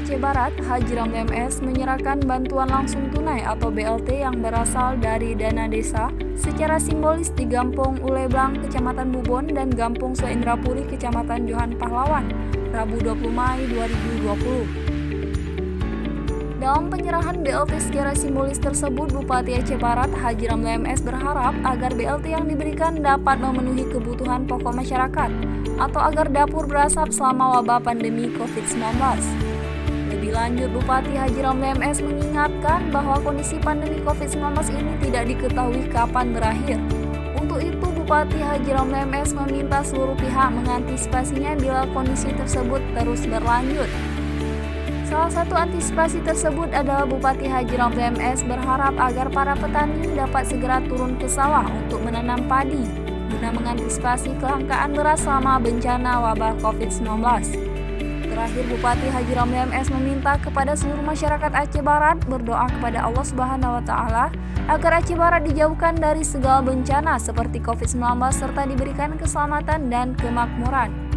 Aceh Barat, Haji Ramli MS, menyerahkan bantuan langsung tunai atau BLT yang berasal dari dana desa secara simbolis di Gampung Uleblang, Kecamatan Bubon, dan Gampung Seindrapuri, Kecamatan Johan Pahlawan, Rabu 20 Mei 2020. Dalam penyerahan BLT secara simbolis tersebut, Bupati Aceh Barat, Haji Ramli MS, berharap agar BLT yang diberikan dapat memenuhi kebutuhan pokok masyarakat atau agar dapur berasap selama wabah pandemi COVID-19. Lebih lanjut, Bupati Haji Ramli MS mengingatkan bahwa kondisi pandemi COVID-19 ini tidak diketahui kapan berakhir. Untuk itu, Bupati Haji Ramli MS meminta seluruh pihak mengantisipasinya bila kondisi tersebut terus berlanjut. Salah satu antisipasi tersebut adalah Bupati Haji Ramli MS berharap agar para petani dapat segera turun ke sawah untuk menanam padi guna mengantisipasi kelangkaan beras selama bencana wabah COVID-19. Terakhir, Bupati Haji Ramli MS meminta kepada seluruh masyarakat Aceh Barat berdoa kepada Allah Subhanahu wa Ta'ala agar Aceh Barat dijauhkan dari segala bencana seperti COVID-19 serta diberikan keselamatan dan kemakmuran.